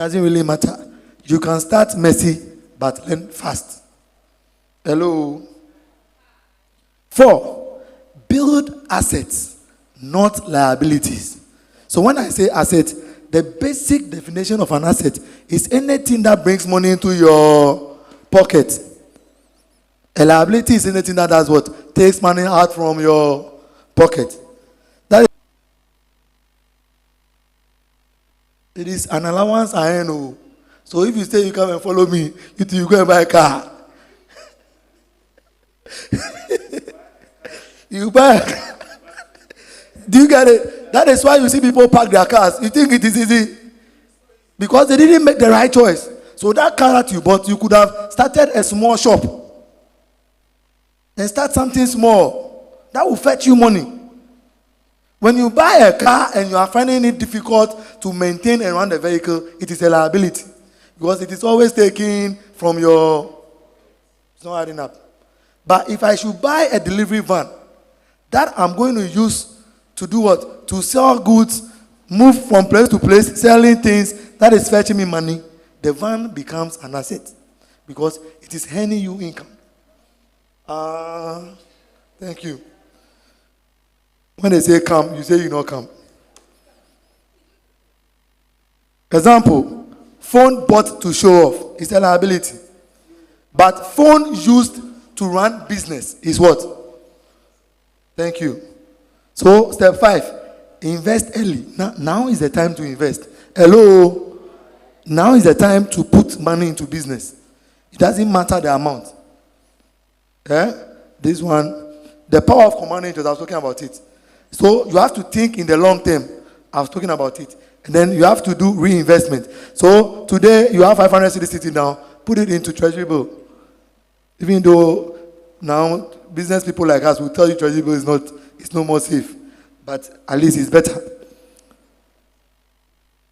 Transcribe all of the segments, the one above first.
Doesn't really matter. You can start messy, but learn fast. Hello. 4, build assets, not liabilities. So when I say asset, the basic definition of an asset is anything that brings money into your pocket. A liability is anything that does what? Takes money out from your pocket. That is, it is an allowance I know. So if you say you come and follow me, you go and buy a car. You buy. Do you get it? That is why you see people park their cars. You think it is easy because they didn't make the right choice. So that car that you bought, you could have started a small shop and start something small that will fetch you money. When you buy a car and you are finding it difficult to maintain and run the vehicle, it is a liability because it is always taken from your. It's not adding up. But if I should buy a delivery van that I'm going to use to do what? To sell goods, move from place to place, selling things that is fetching me money, the van becomes an asset because it is earning you income. Thank you. When they say come, you say you not come. Example, phone bought to show off is a liability. But phone used to run business is what? Thank you. So, step 5, invest early. Now is the time to invest. Hello? Now is the time to put money into business. It doesn't matter the amount. This one, the power of compounding interest, I was talking about it. So, you have to think in the long term. I was talking about it. And then you have to do reinvestment. So, today you have 500 cedis sitting down, put it into treasury bill. Even though now business people like us will tell you treasury bill it's no more safe. But at least it's better.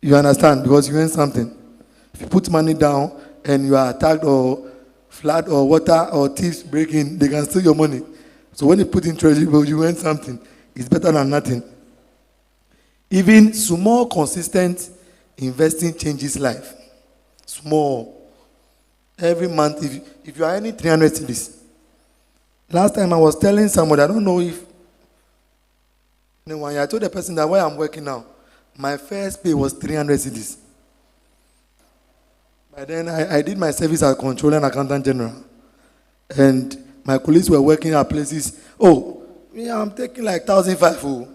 You understand? Because you earn something. If you put money down and you are attacked or flood or water or thieves break in, they can steal your money. So when you put in treasury bill, you earn something. It's better than nothing. Even small, consistent investing changes life. Small. Every month, if you are earning 300 cedis. Last time I was telling somebody, I don't know if anyone, I told the person that where I'm working now, my first pay was 300 cedis. But then I did my service as controller and accountant general. And my colleagues were working at places. Oh, yeah, I'm taking like 1,500. Oh.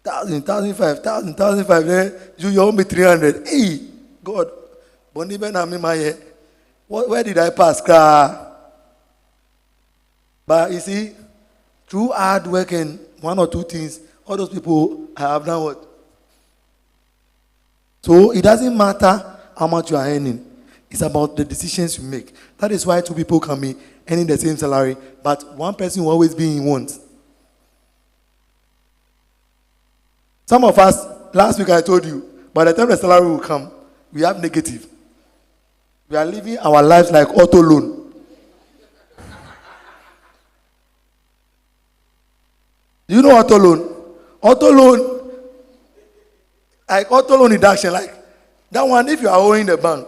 1,500. Then you owe me 300. Hey, God. Where did I pass? But you see, through hard work and one or two things, all those people have done what? So it doesn't matter how much you are earning. It's about the decisions you make. That is why two people can be earning the same salary, but one person will always be in want. Some of us, last week I told you, by the time the salary will come, we have negative. We are living our lives like auto loan. You know auto loan? Auto loan, like auto loan deduction, like that one, if you are owing the bank,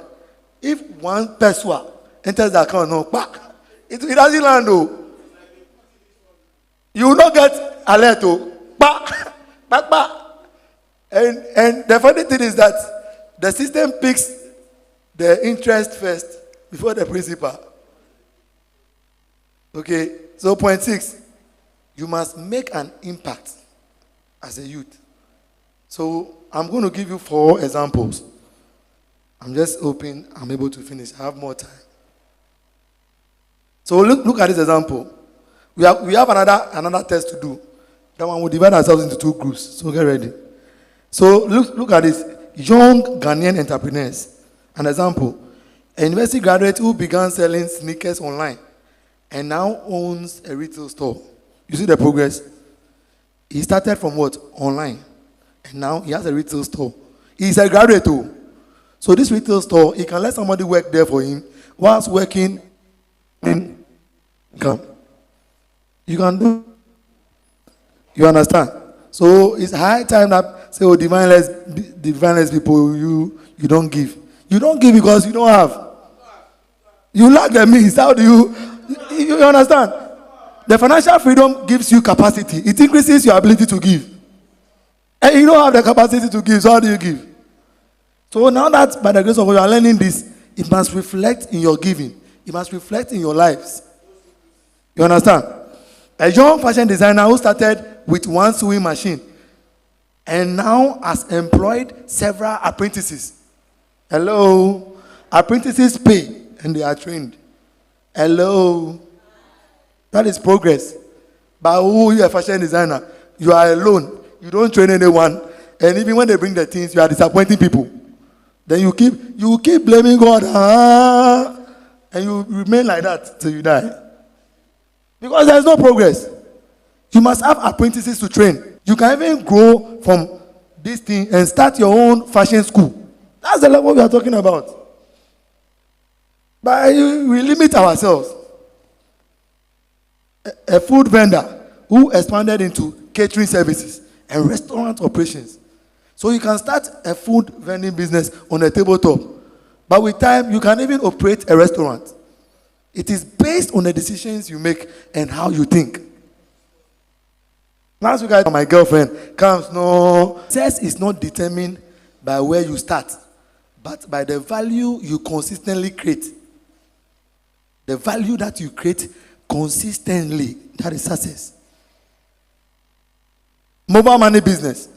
if one person enters the account, no, back, it doesn't land, though. You will not get alert, though. Back. And the funny thing is that the system picks the interest first before the principal. Okay, so point 6, you must make an impact as a youth. So I'm going to give you 4 examples. I'm just hoping I'm able to finish. I have more time. So look at this example. We have another test to do. That one will divide ourselves into 2 groups. So get ready. So look at this. Young Ghanaian entrepreneurs. An example. A university graduate who began selling sneakers online and now owns a retail store. You see the progress? He started from what? Online. And now he has a retail store. He's a graduate too. So this retail store, he can let somebody work there for him whilst working in income. You can do. You understand? So it's high time that say, oh, divineless people, you don't give. You don't give because you don't have. You lack the means. How do you understand? The financial freedom gives you capacity. It increases your ability to give. And you don't have the capacity to give, so how do you give? So now that by the grace of God you are learning this, it must reflect in your giving. It must reflect in your lives. You understand? A young fashion designer who started with one sewing machine and now has employed several apprentices. Hello? Apprentices pay and they are trained. Hello? That is progress. But who you are a fashion designer? You are alone. You don't train anyone. And even when they bring the things, you are disappointing people. Then you keep blaming God. And you remain like that till you die. Because there is no progress. You must have apprentices to train. You can even grow from this thing and start your own fashion school. That's the level we are talking about. But we limit ourselves. A food vendor who expanded into catering services and restaurant operations. So you can start a food vending business on a tabletop. But with time, you can even operate a restaurant. It is based on the decisions you make and how you think. Last week, my girlfriend comes, no. Success is not determined by where you start, but by the value you consistently create. The value that you create consistently, that is success. Mobile money business.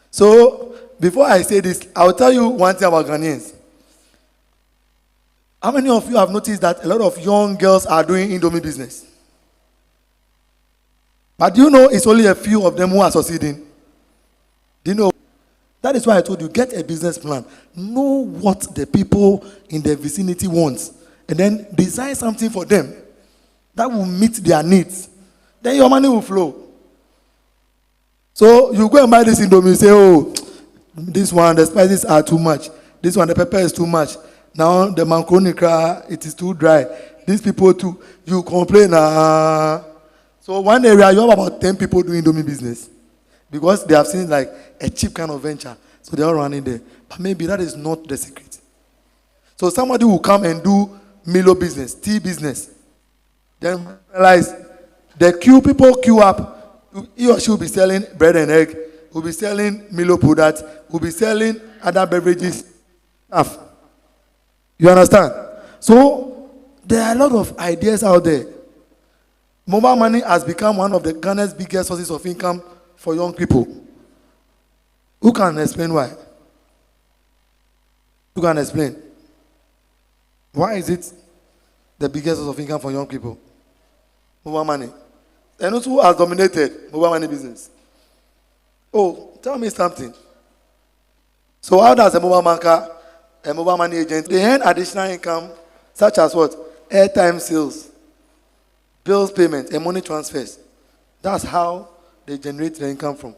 So, before I say this, I'll tell you one thing about Ghanaians. How many of you have noticed that a lot of young girls are doing Indomie business? But do you know it's only a few of them who are succeeding? Do you know? That is why I told you, get a business plan. Know what the people in the vicinity want. And then design something for them that will meet their needs. Then your money will flow. So you go and buy this Indomie, you say, oh, this one, the spices are too much. This one, the pepper is too much. Now the macaroni, it is too dry. These people too, you complain. So one area, you have about 10 people doing Indomie business. Because they have seen like a cheap kind of venture. So they're all running there. But maybe that is not the secret. So somebody will come and do Milo business, tea business. Then realize people queue up. He or she will be selling bread and egg, will be selling Milo products, will be selling other beverages. Stuff. You understand? So there are a lot of ideas out there. Mobile money has become one of the Ghana's biggest sources of income for young people. Who can explain why? Who can explain? Why is it the biggest source of income for young people? Mobile money. And who has dominated mobile money business? Oh, tell me something. So how does a mobile banker, a mobile money agent, they earn additional income such as what? Airtime sales, bills payment, and money transfers. That's how they generate their income from.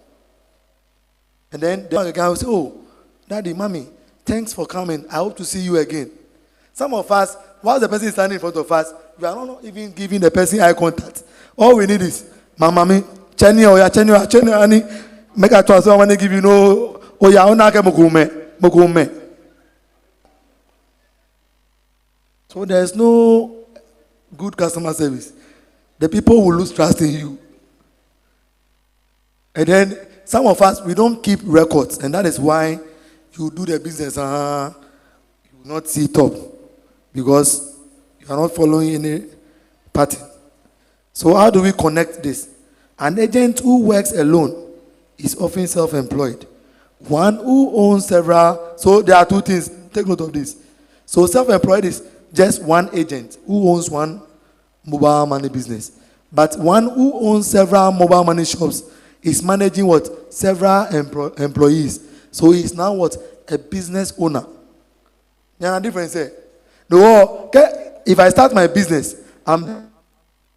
And then the guy will say, oh, Daddy, Mommy, thanks for coming. I hope to see you again. Some of us, while the person is standing in front of us, we are not even giving the person eye contact. All we need is, Mama, Chenny, make a transfer, I want to give you no, oh, yeah, Mogume. So there's no good customer service. The people will lose trust in you. And then some of us, we don't keep records, and that is why you do the business, you will not see top, because you are not following any pattern. So how do we connect this? An agent who works alone is often self-employed. One who owns several, so there are two things, take note of this. So self-employed is just one agent who owns one mobile money business. But one who owns several mobile money shops is managing what? Several employees. So he's now what? A business owner. You know the difference here? If I start my business, I'm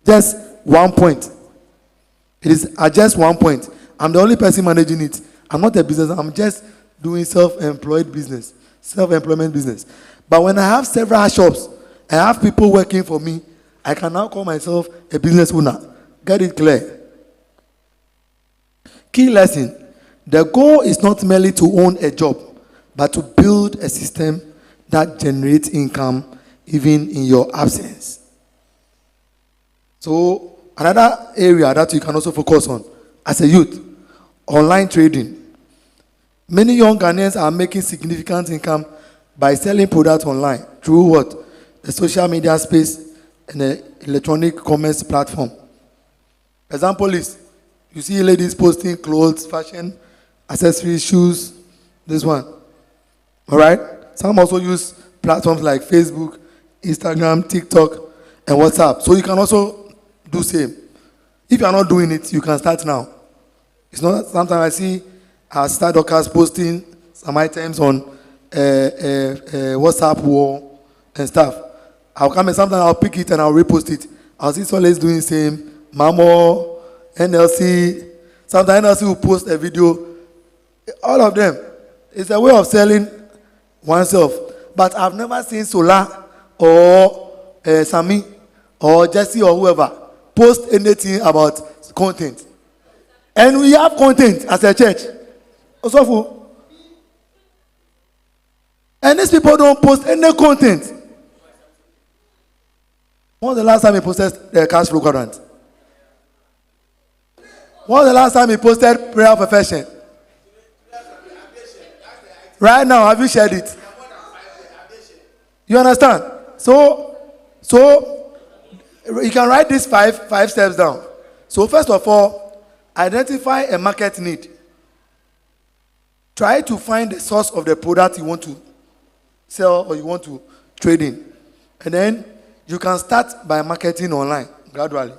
just 1 point. It is at just 1 point. I'm the only person managing it. I'm not a business. I'm just doing self-employment business. But when I have several shops, I have people working for me, I can now call myself a business owner. Get it clear? Key lesson. The goal is not merely to own a job, but to build a system that generates income even in your absence. So another area that you can also focus on as a youth, online trading. Many young Ghanaians are making significant income by selling products online through what? The social media space and the electronic commerce platform. Example is, you see ladies posting clothes, fashion, accessories, shoes, this one. All right? Some also use platforms like Facebook, Instagram, TikTok, and WhatsApp. So you can also do same. If you are not doing it, you can start now. It's not, sometimes I see our star dockers posting some items on WhatsApp wall and stuff. I'll come and sometimes I'll pick it and I'll repost it. I'll see Solis doing the same. Mamo, NLC. Sometimes NLC will post a video. All of them. It's a way of selling oneself. But I've never seen Sola or Sami or Jesse or whoever post anything about content. And we have content as a church. Also, and these people don't post any content. When was the last time he posted the cash flow quadrant? When was the last time he posted prayer perfection? Right now, have you shared it? You understand? So you can write these five steps down. So first of all, identify a market need. Try to find the source of the product you want to sell or you want to trade in. And then you can start by marketing online gradually.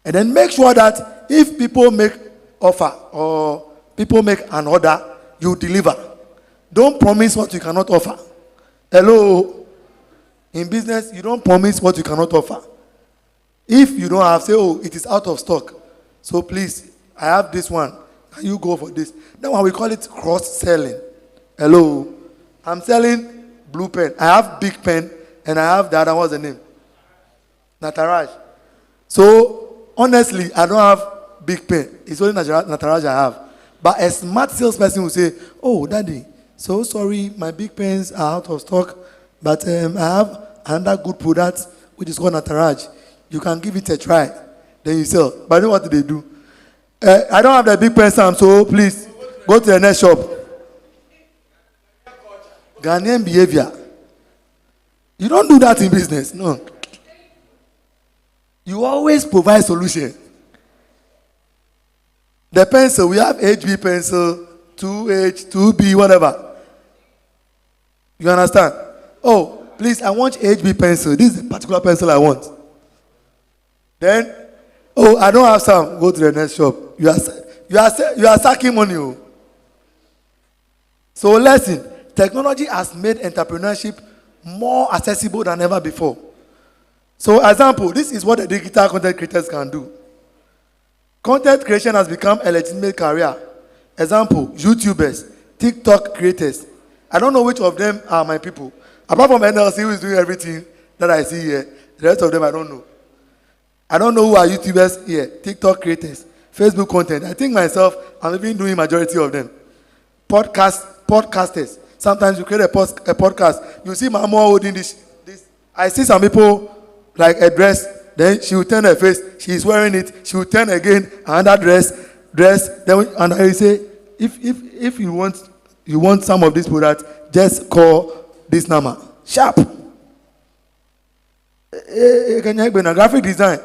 And then make sure that if people make offer or people make an order, you deliver. Don't promise what you cannot offer. Hello? In business, you don't promise what you cannot offer. If you don't have, say, oh, it is out of stock. So please, I have this one. Can you go for this? Then we call it cross-selling. Hello? I'm selling blue pen. I have big pen, and I have the other, what's the name? Nataraj. So, honestly, I don't have big pen. It's only Nataraj I have. But a smart salesperson will say, oh, daddy, so sorry, my big pens are out of stock, but I have another good product, which is called Nataraj. You can give it a try. Then you sell. But you know what they do? I don't have the big pen, Sam, so please, go to the next shop. Ghanaian behavior. You don't do that in business, no. You always provide solution. The pencil, we have HB pencil, 2H, 2B, whatever. You understand? Oh, please, I want HB pencil. This is the particular pencil I want. Then, oh, I don't have some. Go to the next shop. You are sucking money. Oh. So lesson, technology has made entrepreneurship more accessible than ever before. So example, this is what the digital content creators can do. Content creation has become a legitimate career. Example, YouTubers, TikTok creators. I don't know which of them are my people. Apart from NLC, who is doing everything that I see here, the rest of them I don't know. I don't know who are YouTubers here, TikTok creators, Facebook content. I think myself, I'm even doing majority of them. Podcasters. Sometimes you create a podcast. You see Mama holding this. I see some people like a dress. Then she will turn her face. She's wearing it. She will turn again another dress. Then and I say, if you want some of this product, just call this number. Sharp. Graphic design.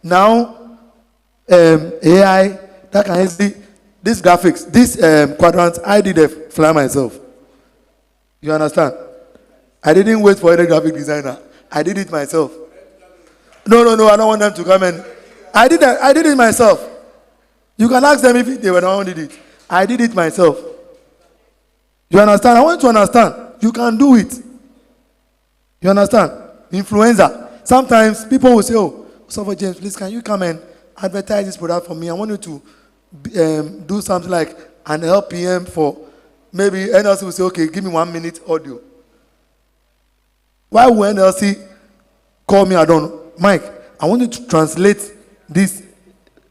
Now, AI that can see this graphics, this quadrant. I did a fly myself. You understand? I didn't wait for any graphic designer. I did it myself. No, I don't want them to come and I did it myself. You can ask them if they were the one who did it. I did it myself. You understand? I want you to understand. You can do it. You understand? Influencer. Sometimes people will say, oh, Christopher James, please can you come and advertise this product for me? I want you to do something like an LPM for maybe NLC will say, okay, give me 1 minute audio. Why will NLC call me? I don't know. Mike, I want you to translate this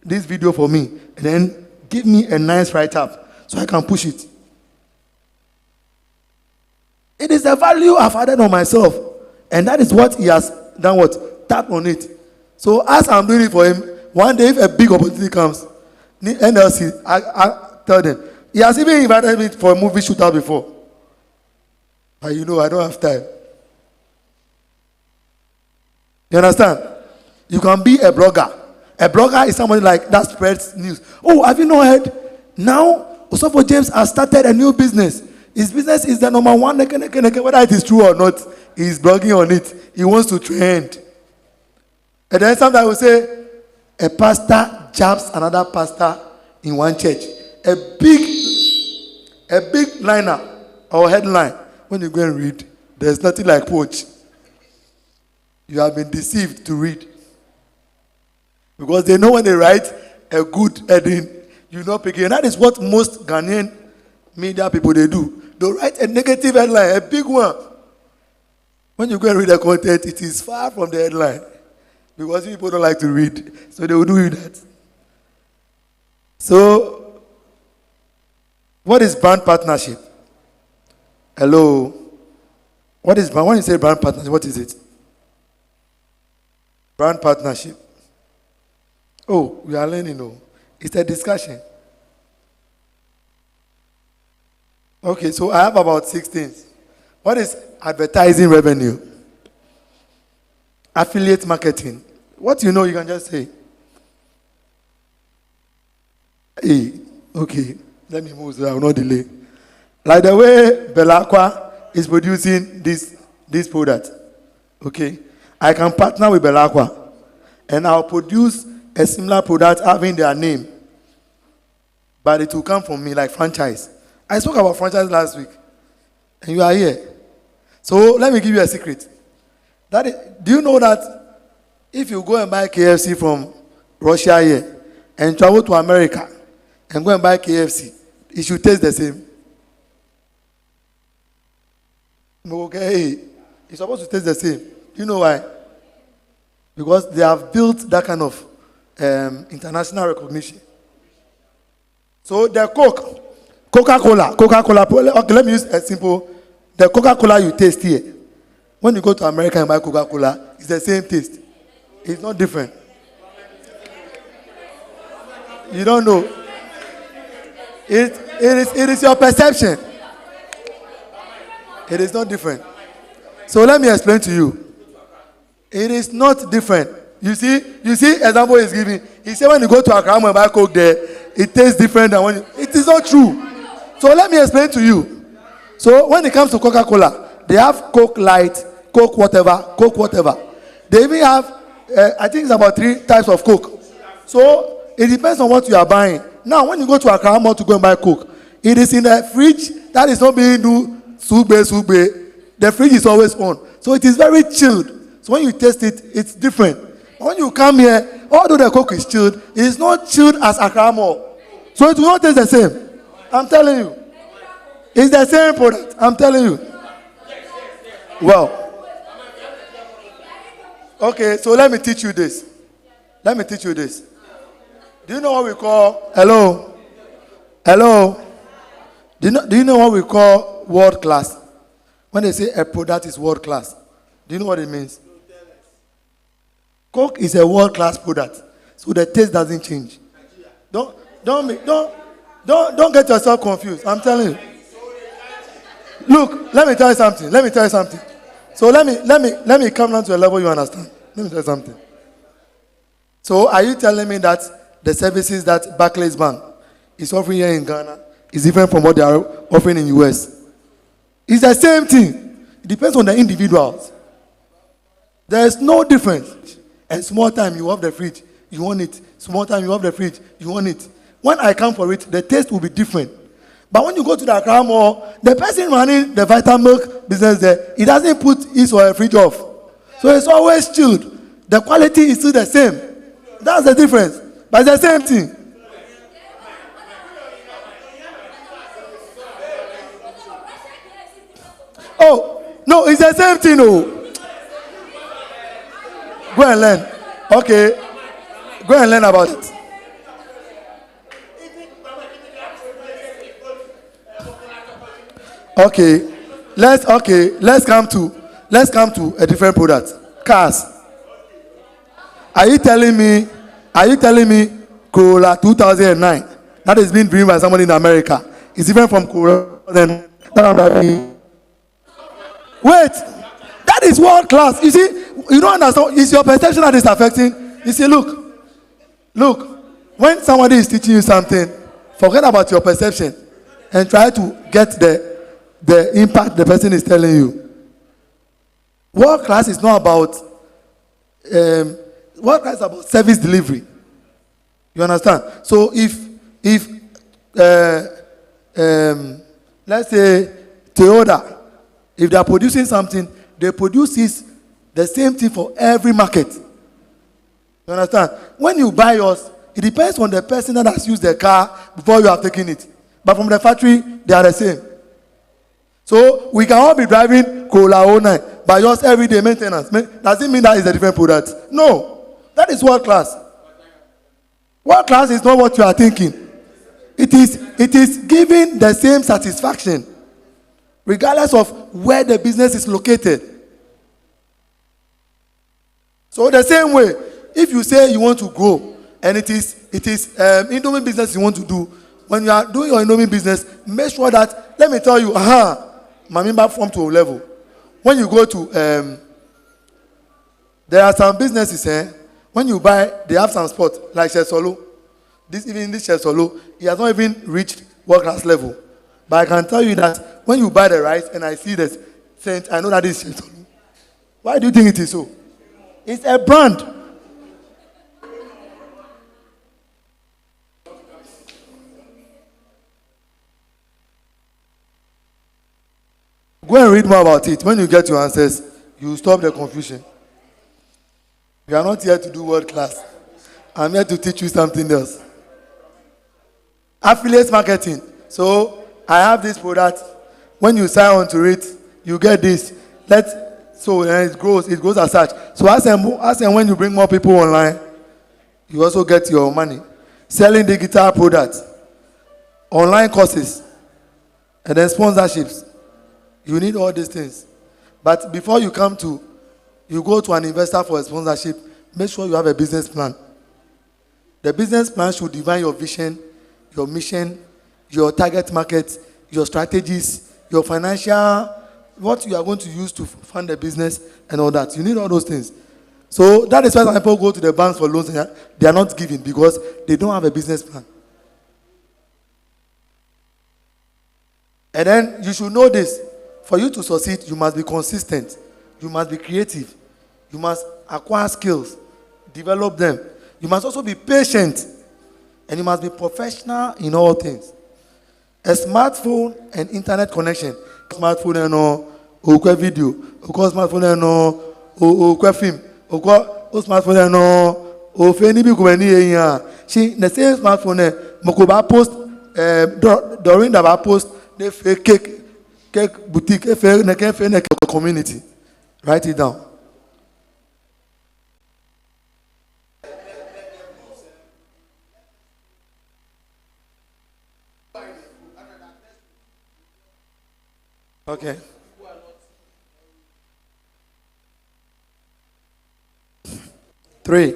video for me and then give me a nice write-up so I can push it. It is a value I've added on myself. And that is what he has done what? Tap on it. So as I'm doing it for him, one day if a big opportunity comes, NLC, I tell them. He has even invited me for a movie shootout before. But I don't have time. You understand? You can be a blogger. A blogger is somebody like that spreads news. Oh, have you not heard? Now, Osofo James has started a new business. His business is the number one, whether it is true or not. He's blogging on it. He wants to trend. And then sometimes we say, a pastor jabs another pastor in one church. A big liner or headline. When you go and read, there's nothing like poach. You have been deceived to read. Because they know when they write a good heading, you not pick it. And that is what most Ghanaian media people, they do. They write a negative headline, a big one. When you go and read the content, it is far from the headline. Because people don't like to read. So they will do that. So, what is brand partnership? Hello? What is brand? When you say brand partnership, what is it? Brand partnership. Oh, we are learning, no. It's a discussion. Okay, so I have about 6 things. What is advertising revenue? Affiliate marketing. What you know, you can just say. Hey, okay. Let me move so I will not delay. Like the way Belacqua is producing this product. Okay. I can partner with Belacqua and I'll produce a similar product having their name. But it will come from me like franchise. I spoke about franchise last week. And you are here. So let me give you a secret. Do you know that if you go and buy KFC from Russia here and travel to America and go and buy KFC, it should taste the same? Okay, it's supposed to taste the same. You know why? Because they have built that kind of international recognition. So the Coca-Cola, okay, let me use a simple, the Coca-Cola you taste here. When you go to America and buy Coca-Cola, it's the same taste. It's not different. You don't know. It is your perception. It is not different. So let me explain to you. It is not different. You see, example is giving. He said when you go to Accra and buy Coke there, it tastes different than when it is not true. So let me explain to you. So when it comes to Coca-Cola, they have Coke Light, Coke whatever. They even have, I think it's about 3 types of Coke. So it depends on what you are buying. Now, when you go to Accra Mall to go and buy Coke, it is in the fridge that is not being do sube. The fridge is always on. So it is very chilled. So when you taste it, it's different. When you come here, although the Coke is chilled, it is not chilled as Accra Mall. So it will not taste the same. I'm telling you. It's the same product. I'm telling you. Well. Okay, so let me teach you this. Do you know what we call, hello? Do you know what we call world class? When they say a product is world class, do you know what it means? Coke is a world class product, so the taste doesn't change. Don't get yourself confused. I'm telling you. Look, let me tell you something. So let me come down to a level you understand. Let me tell you something. So are you telling me that the services that Barclays Bank is offering here in Ghana is different from what they are offering in US? It's the same thing. It depends on the individuals. There is no difference. And small time you have the fridge, you want it. Small time you have the fridge, you want it. When I come for it, the taste will be different. But when you go to the Accra Mall, the person running the Vitamilk business there, he doesn't put his or her fridge off. So it's always chilled. The quality is still the same. That's the difference. But it's the same thing. Oh, no, it's the same thing. Oh. Go and learn. Okay. Go and learn about it. Okay. let's come to a different product. Cars. Are you telling me Corolla 2009 that is being driven by somebody in America is different from Corolla that I'm driving? Wait, that is world class. You see, you don't understand. It's your perception that is affecting. You see, look, when somebody is teaching you something, forget about your perception and try to get the impact the person is telling you. World class is not about world class is about service delivery. You understand? So if let's say Toyota, if they are producing something, they produce the same thing for every market. You understand? When you buy yours, it depends on the person that has used the car before you have taken it. But from the factory, they are the same. So we can all be driving Corolla 09, but yours everyday maintenance. Does it mean that is a different product? No. That is world class. World class is not what you are thinking. It is giving the same satisfaction, regardless of where the business is located. So the same way, if you say you want to grow, and it is Indomie business you want to do, when you are doing your Indomie business, make sure that, let me tell you, my member from to a level. When you go to, there are some businesses, when you buy, they have some spots, like Chesolo. This Chesolo, he has not even reached world class level. But I can tell you that when you buy the rice and I see this scent, I know that is Chesolo. Why do you think it is so? It's a brand. Go and read more about it. When you get your answers, you stop the confusion. You are not here to do world class. I'm here to teach you something else. Affiliate marketing. So I have this product. When you sign on to it, you get this. So it grows as such. So as and when you bring more people online, you also get your money. Selling digital products, online courses, and then sponsorships. You need all these things. But before you go to an investor for a sponsorship, make sure you have a business plan. The business plan should define your vision, your mission, your target market, your strategies, your financial, what you are going to use to fund the business and all that. You need all those things. So that is why some people go to the banks for loans and they are not giving because they don't have a business plan. And then you should know this. For you to succeed, you must be consistent. You must be creative. You must acquire skills, develop them. You must also be patient. And you must be professional in all things. A smartphone and internet connection. Smartphone and video. Smartphone and film. Smartphone and the same smartphone Mokoba post during the post they fake cake boutique community. Write it down. Okay. Three.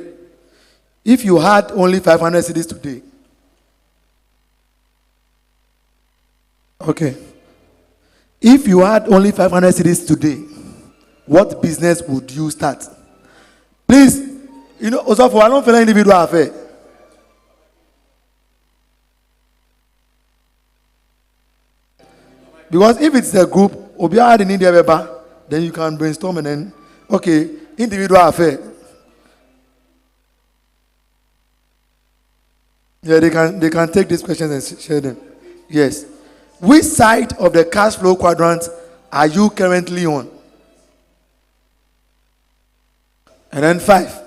If you had only 500 cities today. Okay. If you had only 500 cities today, what business would you start? Please, also for I don't feel individual affair. Because if it's a group, then you can brainstorm and then, okay, individual affair. Yeah, they can take these questions and share them. Yes. Which side of the cash flow quadrant are you currently on? And then 5.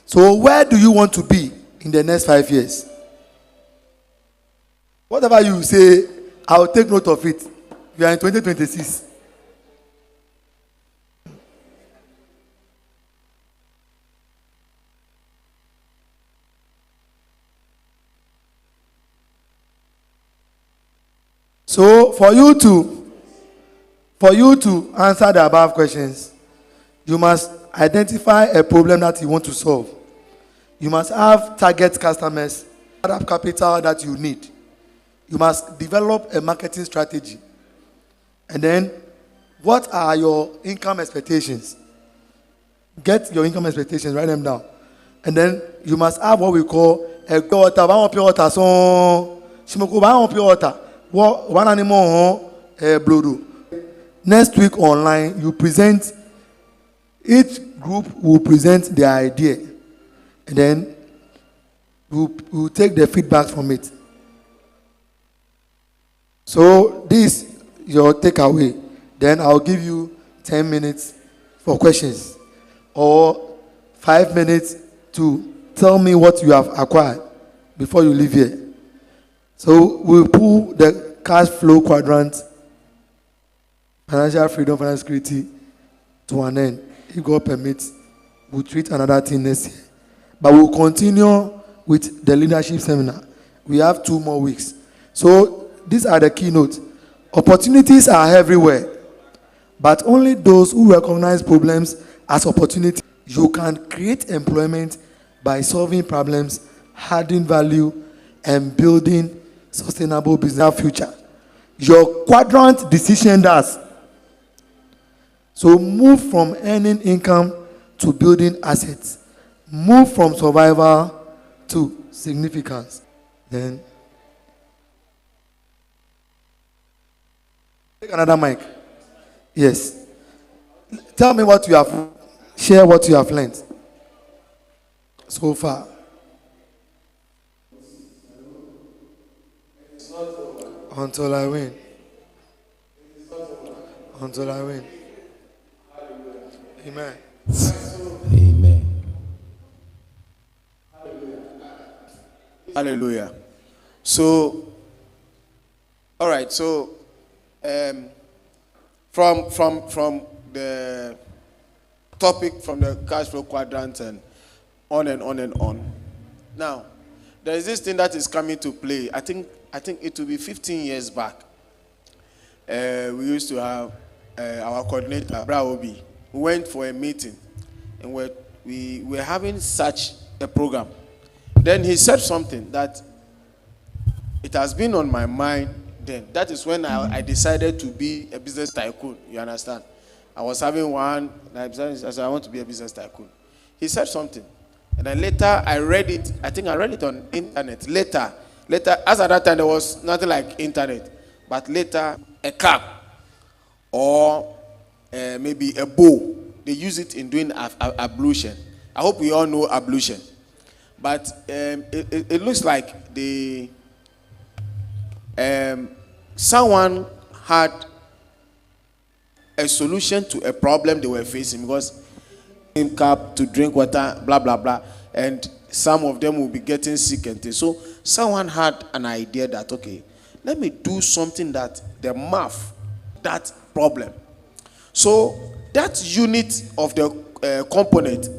So where do you want to be in the next 5 years? Whatever you say, I'll take note of it. We are in 2026. So for you to For you to answer the above questions, you must identify a problem that you want to solve. You must have target customers, have capital that you need. You must develop a marketing strategy. And then, what are your income expectations? Get your income expectations, write them down. And then you must have what we call a pure water. So, pure water. One animal, blood. Next week online, you present. Each group will present their idea, and then we'll take the feedback from it. So this is your takeaway. Then I'll give you 10 minutes for questions, or 5 minutes to tell me what you have acquired before you leave here. So we'll pull the cash flow quadrant, financial freedom, financial security, to an end. If God permits, we'll treat another thing next year. But we'll continue with the leadership seminar. We have 2 more weeks. So these are the keynotes. Opportunities are everywhere, but only those who recognize problems as opportunities. You can create employment by solving problems, adding value, and building sustainable business future. Your quadrant decision does. So move from earning income to building assets. Move from survival to significance. Then take another mic. Yes. Tell me what you have. Share what you have learned so far. Until I win. Until I win. Amen. Amen. Hallelujah. So, all right. So, from the topic, from the cash flow quadrant, and on and on and on. Now, there is this thing that is coming to play. I think it will be 15 years back. We used to have our coordinator, Braobi. We went for a meeting, and we were having such a program. Then he said something that it has been on my mind then. That is when I decided to be a business tycoon. You understand? I was having one, and I said, I want to be a business tycoon. He said something, and then later I read it. I think I read it on internet. Later, as at that time there was nothing like internet, but later a cap or maybe a bow. They use it in doing ablution. I hope we all know ablution. But it looks like someone had a solution to a problem they were facing, because in cup to drink water, blah blah blah, and some of them will be getting sick and things. So someone had an idea that, okay, let me do something that the math that problem. So that unit of the component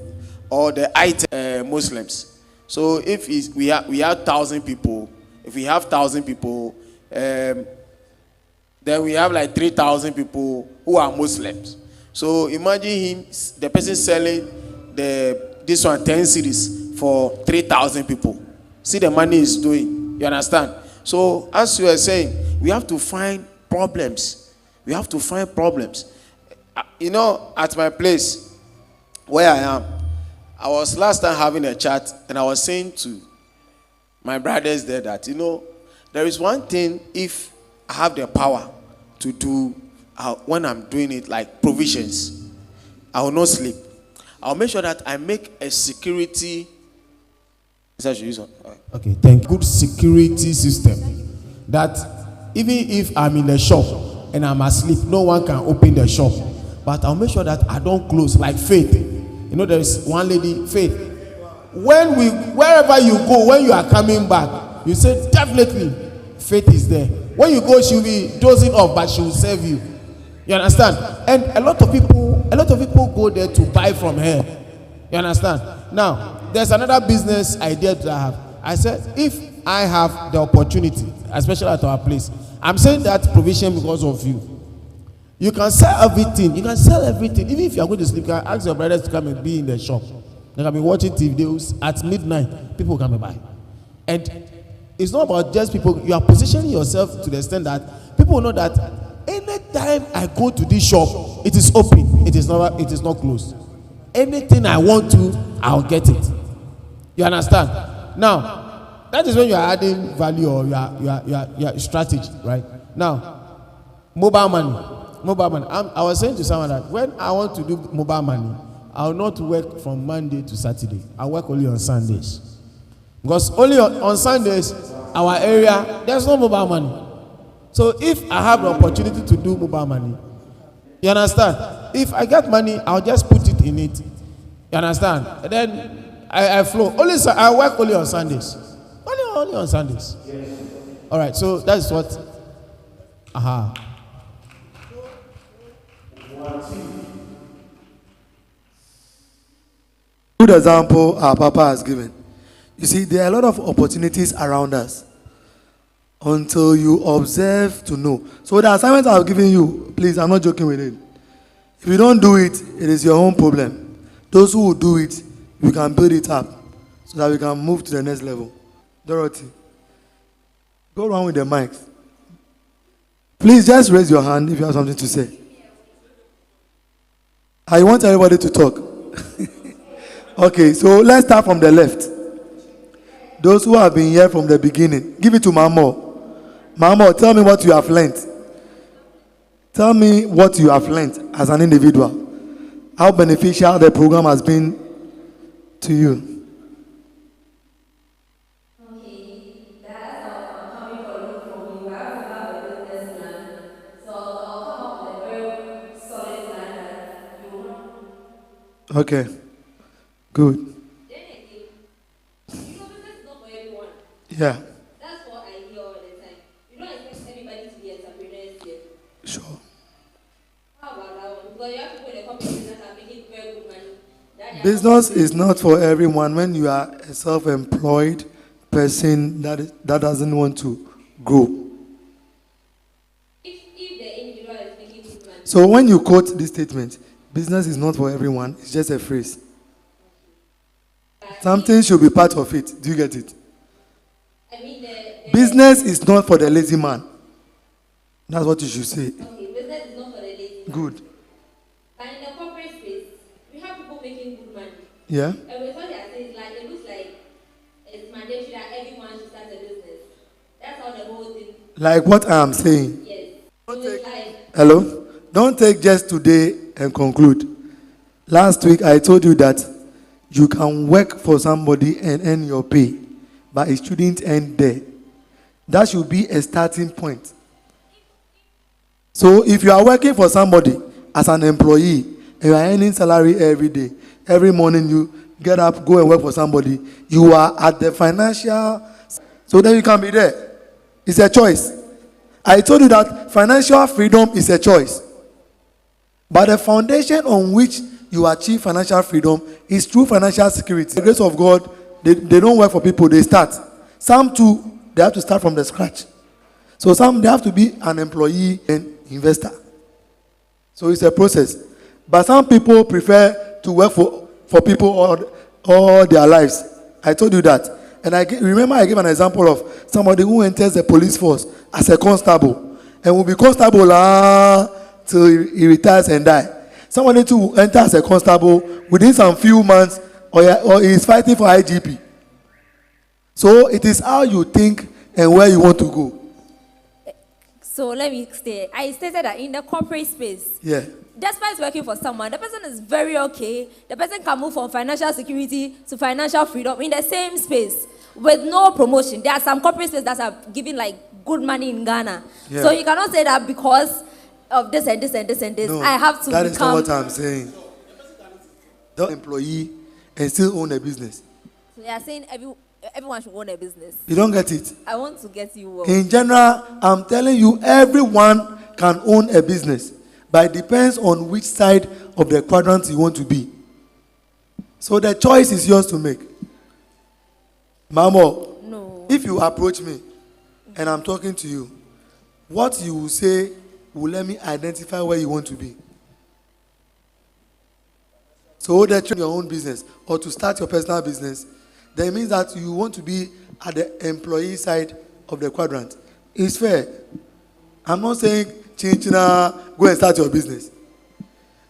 or the item, Muslims. So if we have 1,000 people, if we have 1,000 people, then we have like 3,000 people who are Muslims. So imagine him, the person selling this one 10 series for 3,000 people. See the money is doing. You understand? So as you were saying, we have to find problems. We have to find problems. You know, at my place where I am, I was last time having a chat, and I was saying to my brothers there that, you know, there is one thing, if I have the power to do when I'm doing it, like provisions, I will not sleep. I'll make sure that I make a security. Okay, thank you. Good security system that even if I'm in the shop and I'm asleep, no one can open the shop. But I'll make sure that I don't close, like Faith. You know, there's one lady, Faith. Wherever you go, when you are coming back, you say definitely Faith is there. When you go, she'll be dozing off, but she will serve you. You understand? And a lot of people go there to buy from her. You understand? Now, there's another business idea that I have. I said, if I have the opportunity, especially at our place, I'm saying that provision because of you. You can sell everything. You can sell everything. Even if you are going to sleep, you can ask your brothers to come and be in the shop. They can be watching TV at midnight. People come and buy. And it's not about just people. You are positioning yourself to the extent that people will know that anytime I go to this shop, it is open. It is not closed. Anything I want to, I'll get it. You understand? Now, that is when you are adding value or your strategy, right? Now, mobile money. I was saying to someone that when I want to do mobile money, I will not work from Monday to Saturday. I work only on Sundays. Because only on Sundays, our area, there's no mobile money. So if I have the opportunity to do mobile money, you understand? If I get money, I'll just put it in it. You understand? And then I flow. I work only on Sundays. Only on Sundays. All right, so that's what. Good example our Papa has given. You see, there are a lot of opportunities around us until you observe to know. So the assignment I've given you, please, I'm not joking with it. If you don't do it, it is your own problem. Those who will do it, we can build it up so that we can move to the next level. Dorothy, go around with the mics. Please just raise your hand if you have something to say. I want everybody to talk. Okay, so let's start from the left. Those who have been here from the beginning, give it to Mamo. Mamo, tell me what you have learned. Tell me what you have learned as an individual. How beneficial the program has been to you. Okay, that's how I'm coming for look from you. I have a business plan. So I'll come up with a very solid plan that you will. Okay, good. Then again, business is not for everyone. Yeah. That's what I hear all the time. You don't expect everybody to be entrepreneurs here. Sure. How about that one? Because you have to put in a company business and making very good money. Business is not for everyone. When you are a self-employed person that doesn't want to grow. If the individual is making good money. So when you quote this statement, business is not for everyone, it's just a phrase. Something should be part of it. Do you get it? I mean, business is not for the lazy man. That's what you should say. Okay, business is not for the lazy man. Good. But in the corporate space, we have people making good money. Yeah. And with what they are saying, like, it looks like it's mandatory that everyone should start a business. That's how the whole thing. Like what I am saying. Yes. Don't So take, like, hello? Don't take just today and conclude. Last week I told you that you can work for somebody and earn your pay, but it shouldn't end there. That should be a starting point. So if you are working for somebody as an employee and you are earning salary every day, every morning you get up, go and work for somebody, you are at the financial, so then you can be there. It's a choice. I told you that financial freedom is a choice. But the foundation on which you achieve financial freedom is through financial security. The grace of God, they don't work for people, they start. Some too, they have to start from the scratch. So some, they have to be an employee and investor. So it's a process. But some people prefer to work for people all their lives. I told you that. And remember I gave an example of somebody who enters the police force as a constable and will be constable till he retires and die. Somebody to enter as a constable within some few months or he is fighting for IGP. So it is how you think and where you want to go. So let me stay. I stated that in the corporate space, Yeah. despite working for someone, the person is very okay. The person can move from financial security to financial freedom in the same space with no promotion. There are some corporate spaces that are giving like good money in Ghana. Yeah. So you cannot say that because of this and this and this and this, No, I have to that is not become. what I'm saying. The employee and still own a business. So they are saying everyone should own a business. You don't get it. I want to get you well. In general, I'm telling you, everyone can own a business, but it depends on which side of the quadrant you want to be. So the choice is yours to make. Mamo, No. if you approach me and I'm talking to you, what you will say will let me identify where you want to be. So that you your own business or to start your personal business, that means that you want to be at the employee side of the quadrant. It's fair. I'm not saying Chinchina, go and start your business.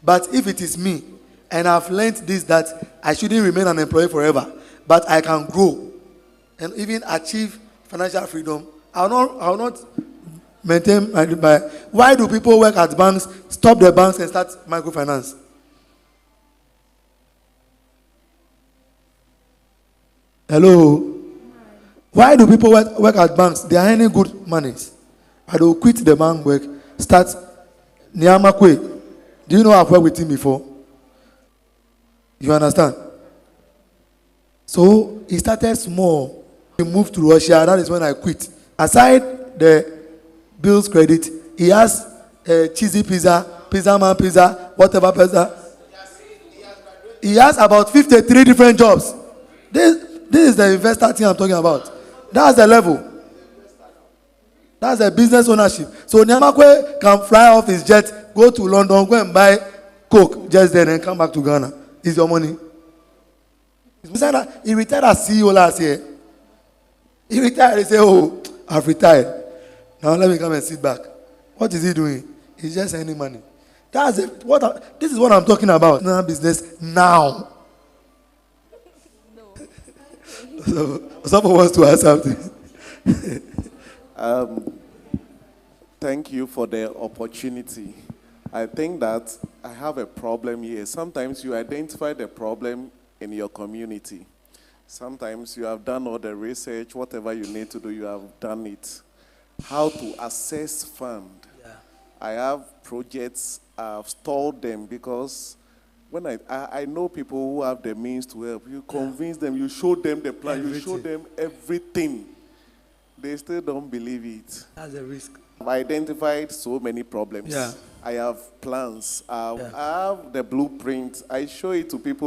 But if it is me, and I've learned this, that I shouldn't remain an employee forever, but I can grow and even achieve financial freedom, I will not maintain my. Why do people work at banks, stop the banks and start microfinance? Hello? Why do people work at banks? They are earning good monies. But they will quit the bank work, start Niamakwe. Do you know I've worked with him before? You understand? So he started small. He moved to Russia. That is when I quit. Aside the bills credit, he has cheesy pizza, pizza man pizza, whatever pizza. He has about 53 different jobs. This is the investor thing I'm talking about. That's the level. That's the business ownership. So Nyamakwe can fly off his jet, go to London, go and buy Coke just then and come back to Ghana. It's your money. He retired as CEO last year. He retired. He said, "Oh, I've retired. Now let me come and sit back." What is he doing? He's just earning money. That's it. This is what I'm talking about. Now business now. So someone wants to ask something. Thank you for the opportunity. I think that I have a problem here. Sometimes you identify the problem in your community. Sometimes you have done all the research, whatever you need to do, you have done it. How to assess fund. Yeah. I have projects, I've stored them because when I know people who have the means to help, you convince them, you show them the plan, you show them everything. They still don't believe it. That's a risk. I've identified so many problems. Yeah. I have plans. I have the blueprint. I show it to people.